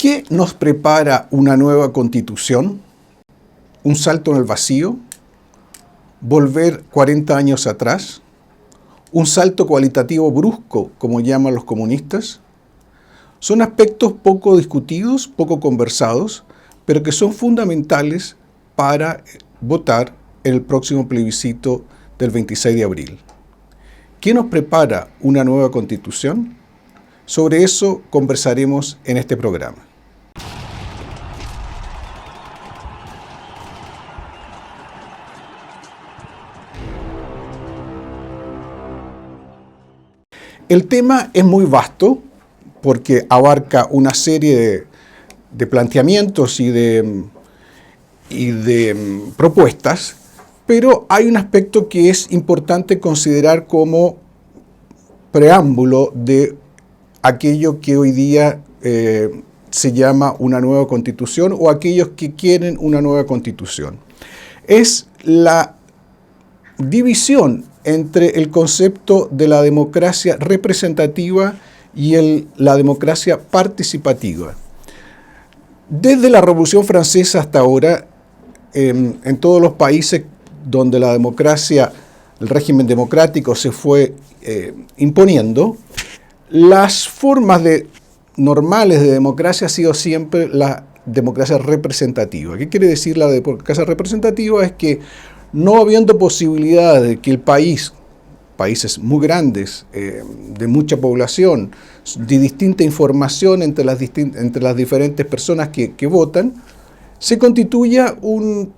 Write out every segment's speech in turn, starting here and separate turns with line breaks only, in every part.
¿Qué nos prepara una nueva constitución? ¿Un salto en el vacío? ¿Volver 40 años atrás? ¿Un salto cualitativo brusco, como llaman los comunistas? Son aspectos poco discutidos, poco conversados, pero que son fundamentales para votar en el próximo plebiscito del 26 de abril. ¿Qué nos prepara una nueva constitución? Sobre eso conversaremos en este programa. El tema es muy vasto porque abarca una serie de planteamientos y de propuestas, pero hay un aspecto que es importante considerar como preámbulo de aquello que hoy día se llama una nueva constitución o aquellos que quieren una nueva constitución. Es la división entre el concepto de la democracia representativa y la democracia participativa. Desde la Revolución Francesa hasta ahora, en todos los países donde la democracia, el régimen democrático se fue imponiendo, las formas normales de democracia ha sido siempre la democracia representativa. ¿Qué quiere decir la democracia representativa? Es que no habiendo posibilidad de que el países muy grandes, de mucha población, de distinta información entre las diferentes personas que votan, se constituya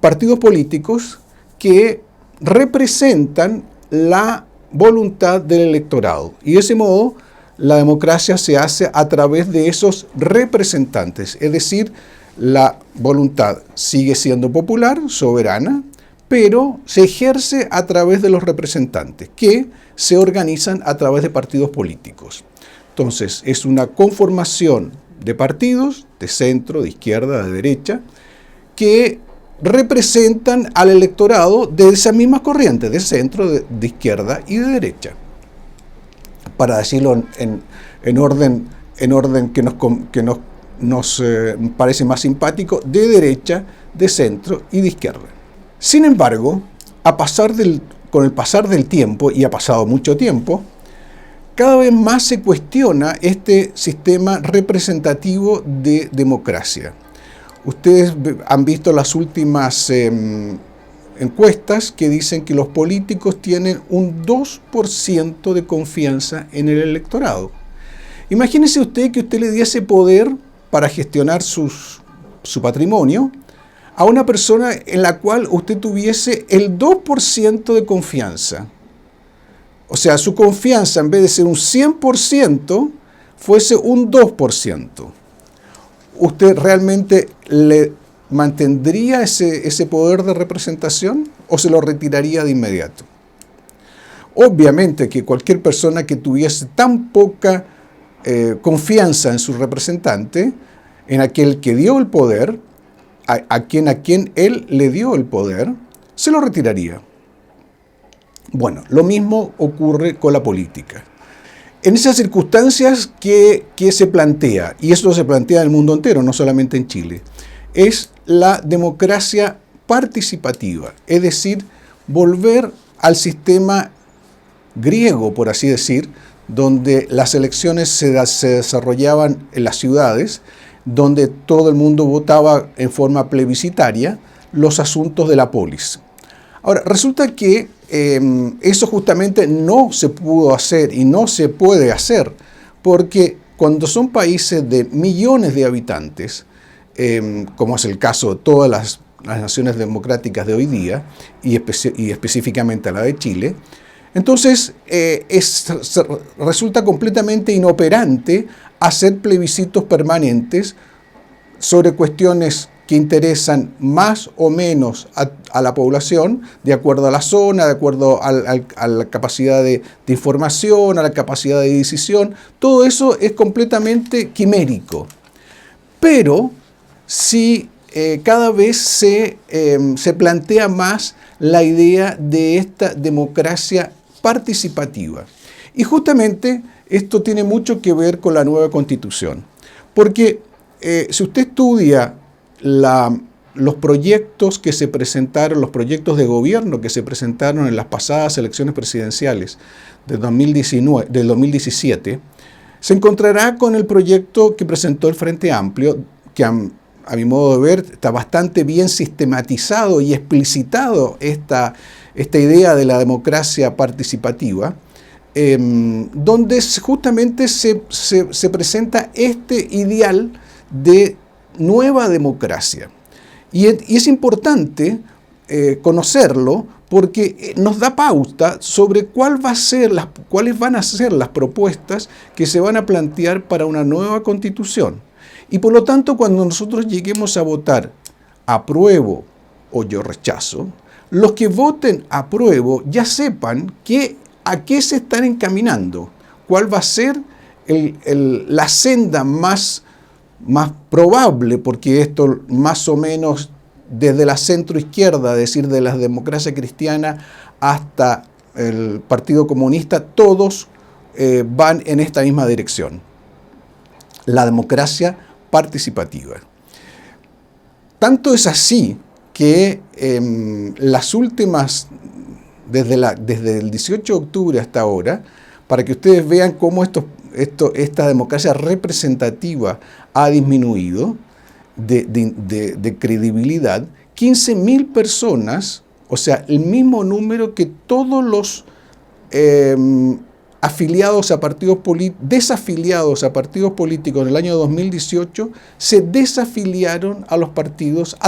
partidos políticos que representan la voluntad del electorado. Y de ese modo, la democracia se hace a través de esos representantes. Es decir, la voluntad sigue siendo popular, soberana, pero se ejerce a través de los representantes, que se organizan a través de partidos políticos. Entonces, es una conformación de partidos, de centro, de izquierda, de derecha, que representan al electorado de esas mismas corrientes, de centro, de izquierda y de derecha. Para decirlo en orden que nos parece más simpático, de derecha, de centro y de izquierda. Sin embargo, con el pasar del tiempo, y ha pasado mucho tiempo, cada vez más se cuestiona este sistema representativo de democracia. Ustedes han visto las últimas encuestas que dicen que los políticos tienen un 2% de confianza en el electorado. Imagínese usted que usted le diese poder para gestionar su patrimonio a una persona en la cual usted tuviese el 2% de confianza. O sea, su confianza en vez de ser un 100%, fuese un 2%. ¿Usted realmente le mantendría ese poder de representación o se lo retiraría de inmediato? Obviamente que cualquier persona que tuviese tan poca confianza en su representante, en aquel que dio el poder, a quien él le dio el poder, se lo retiraría. Bueno, lo mismo ocurre con la política. En esas circunstancias que se plantea, y eso se plantea en el mundo entero, no solamente en Chile, es la democracia participativa, es decir, volver al sistema griego, por así decir, donde las elecciones se desarrollaban en las ciudades, donde todo el mundo votaba en forma plebiscitaria los asuntos de la polis. Ahora, resulta que eso justamente no se pudo hacer y no se puede hacer, porque cuando son países de millones de habitantes, como es el caso de todas las naciones democráticas de hoy día, y específicamente la de Chile, entonces resulta completamente inoperante hacer plebiscitos permanentes sobre cuestiones que interesan más o menos a la población, de acuerdo a la zona, de acuerdo a la capacidad de información, a la capacidad de decisión. Todo eso es completamente quimérico. Pero si cada vez se plantea más la idea de esta democracia participativa. Y justamente esto tiene mucho que ver con la nueva Constitución, porque si usted estudia los proyectos que se presentaron, los proyectos de gobierno que se presentaron en las pasadas elecciones presidenciales del 2017, se encontrará con el proyecto que presentó el Frente Amplio, que a mi modo de ver está bastante bien sistematizado y explicitado esta idea de la democracia participativa, donde justamente se presenta este ideal de nueva democracia. Y es importante conocerlo porque nos da pauta sobre cuáles van a ser las propuestas que se van a plantear para una nueva constitución. Y por lo tanto, cuando nosotros lleguemos a votar apruebo o yo rechazo, los que voten apruebo ya sepan a qué se están encaminando, cuál va a ser la senda más probable, porque esto más o menos desde la centroizquierda, es decir, de la democracia cristiana hasta el Partido Comunista, todos van en esta misma dirección, la democracia participativa. Tanto es así que las últimas, desde el 18 de octubre hasta ahora, para que ustedes vean cómo esta democracia representativa ha disminuido de credibilidad, 15.000 personas, o sea, el mismo número que todos los desafiliados a partidos políticos en el año 2018, se desafiliaron a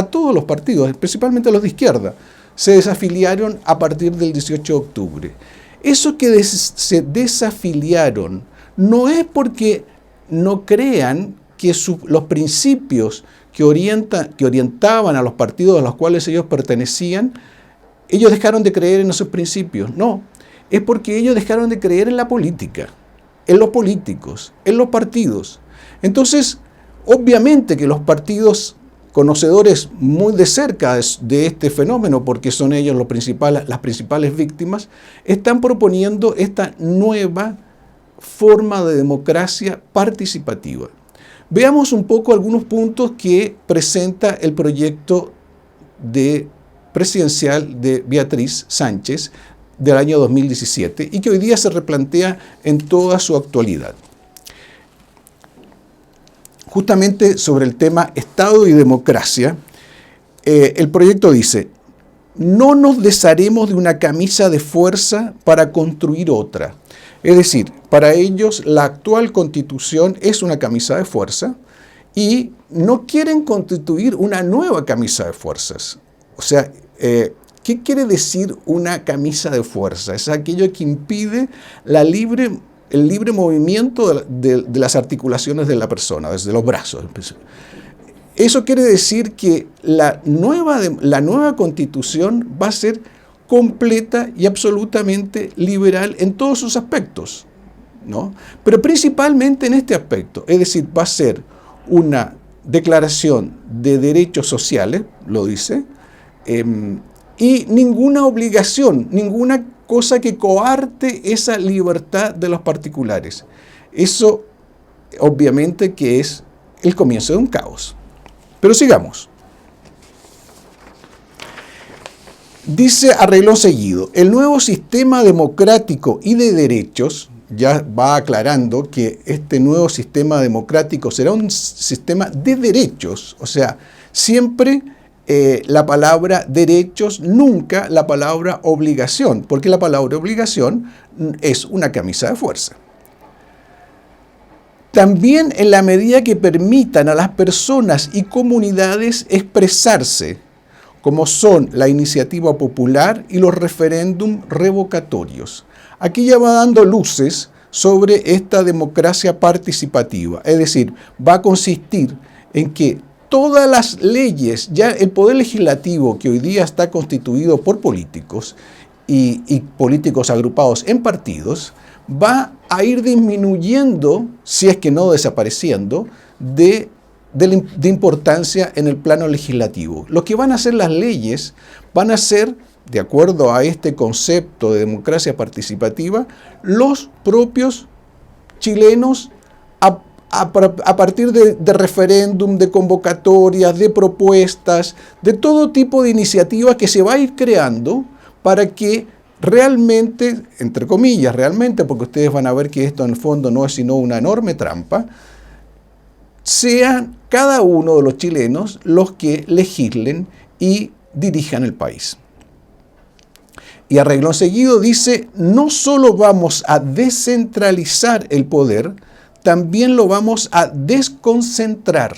todos los partidos, principalmente a los de izquierda, se desafiliaron a partir del 18 de octubre. Eso que se desafiliaron no es porque no crean que los principios que orientaban a los partidos a los cuales ellos pertenecían, ellos dejaron de creer en esos principios. No, es porque ellos dejaron de creer en la política, en los políticos, en los partidos. Entonces, obviamente que los partidos, conocedores muy de cerca de este fenómeno, porque son ellos las principales víctimas, están proponiendo esta nueva forma de democracia participativa. Veamos un poco algunos puntos que presenta el proyecto presidencial de Beatriz Sánchez del año 2017 y que hoy día se replantea en toda su actualidad. Justamente sobre el tema Estado y democracia, el proyecto dice: no nos desharemos de una camisa de fuerza para construir otra. Es decir, para ellos la actual constitución es una camisa de fuerza y no quieren constituir una nueva camisa de fuerzas. O sea, ¿qué quiere decir una camisa de fuerza? Es aquello que impide el libre movimiento de las articulaciones de la persona, desde los brazos. Eso quiere decir que la nueva constitución va a ser completa y absolutamente liberal en todos sus aspectos, ¿no? Pero principalmente en este aspecto, es decir, va a ser una declaración de derechos sociales, lo dice, y ninguna obligación, ninguna cosa que coarte esa libertad de los particulares. Eso, obviamente, que es el comienzo de un caos. Pero sigamos. Dice a renglón seguido: el nuevo sistema democrático y de derechos, ya va aclarando que este nuevo sistema democrático será un sistema de derechos, o sea, siempre la palabra derechos, nunca la palabra obligación, porque la palabra obligación es una camisa de fuerza. También en la medida que permitan a las personas y comunidades expresarse, como son la iniciativa popular y los referéndum revocatorios. Aquí ya va dando luces sobre esta democracia participativa, es decir, va a consistir en que todas las leyes, ya el poder legislativo que hoy día está constituido por políticos y políticos agrupados en partidos, va a ir disminuyendo, si es que no desapareciendo, de importancia en el plano legislativo. Lo que van a hacer las leyes van a ser, de acuerdo a este concepto de democracia participativa, los propios chilenos a partir de referéndum, de convocatorias, de propuestas, de todo tipo de iniciativas que se va a ir creando para que realmente, entre comillas, realmente, porque ustedes van a ver que esto en el fondo no es sino una enorme trampa, sean cada uno de los chilenos los que legislen y dirijan el país. Y a renglón seguido dice, no solo vamos a descentralizar el poder, también lo vamos a desconcentrar.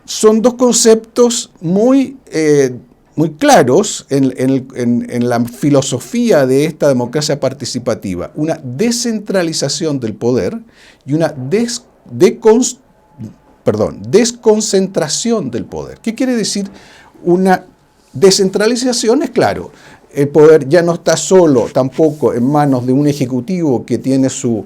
Son dos conceptos muy claros en la filosofía de esta democracia participativa. Una descentralización del poder y una desconcentración del poder. ¿Qué quiere decir una descentralización? Es claro, el poder ya no está solo tampoco en manos de un ejecutivo que tiene su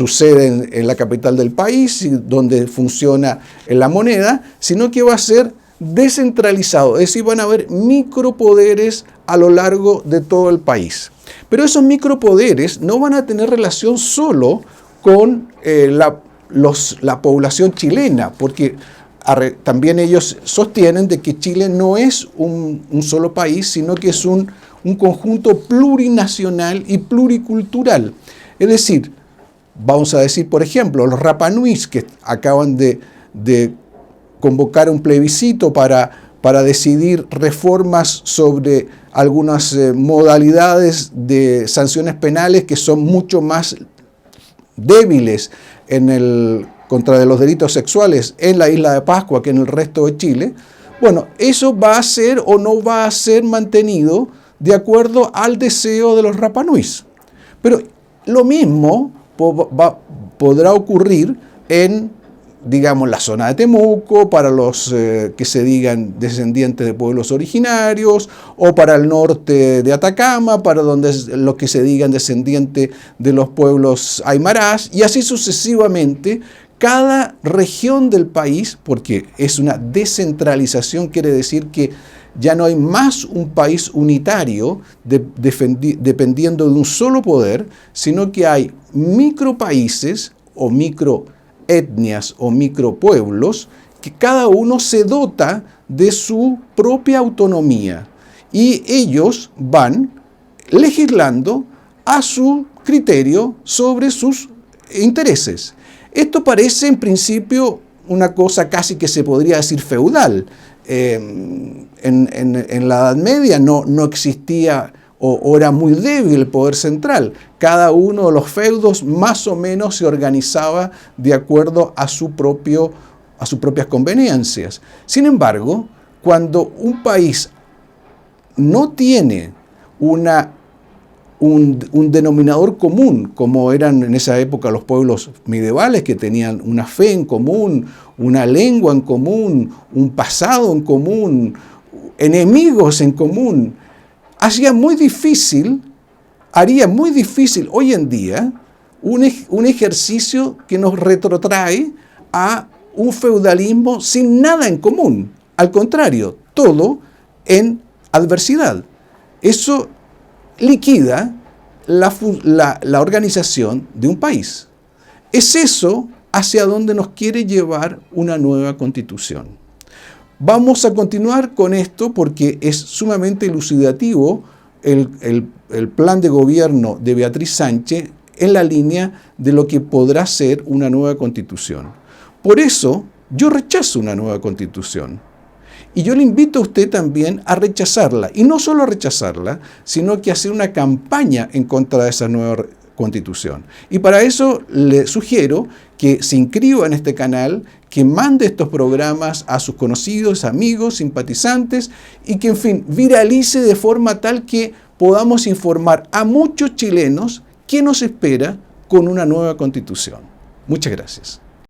sede en la capital del país, donde funciona la moneda, sino que va a ser descentralizado, es decir, van a haber micropoderes a lo largo de todo el país. Pero esos micropoderes no van a tener relación solo con la población chilena, porque también ellos sostienen de que Chile no es un solo país, sino que es un conjunto plurinacional y pluricultural. Es decir, vamos a decir, por ejemplo, los Rapanuis, que acaban de convocar un plebiscito para decidir reformas sobre algunas modalidades de sanciones penales que son mucho más débiles contra de los delitos sexuales en la isla de Pascua que en el resto de Chile. Bueno, eso va a ser o no va a ser mantenido de acuerdo al deseo de los Rapanuis. Pero lo mismo podrá ocurrir en, digamos, la zona de Temuco, para los que se digan descendientes de pueblos originarios, o para el norte de Atacama, para los que se digan descendientes de los pueblos aymarás, y así sucesivamente. Cada región del país, porque es una descentralización, quiere decir que ya no hay más un país unitario dependiendo de un solo poder, sino que hay micropaíses o microetnias o micropueblos que cada uno se dota de su propia autonomía y ellos van legislando a su criterio sobre sus intereses. Esto parece en principio una cosa casi que se podría decir feudal. En la Edad Media no existía o era muy débil el poder central. Cada uno de los feudos más o menos se organizaba de acuerdo a sus propias conveniencias. Sin embargo, cuando un país no tiene un denominador común, como eran en esa época los pueblos medievales, que tenían una fe en común, una lengua en común, un pasado en común, enemigos en común, haría muy difícil hoy en día un ejercicio que nos retrotrae a un feudalismo sin nada en común. Al contrario, todo en adversidad. Eso liquida la organización de un país. Es eso hacia donde nos quiere llevar una nueva constitución. Vamos a continuar con esto porque es sumamente elucidativo el plan de gobierno de Beatriz Sánchez en la línea de lo que podrá ser una nueva constitución. Por eso yo rechazo una nueva constitución. Y yo le invito a usted también a rechazarla. Y no solo a rechazarla, sino que a hacer una campaña en contra de esa nueva constitución. Y para eso le sugiero que se inscriba en este canal, que mande estos programas a sus conocidos, amigos, simpatizantes, y que, en fin, viralice de forma tal que podamos informar a muchos chilenos qué nos espera con una nueva constitución. Muchas gracias.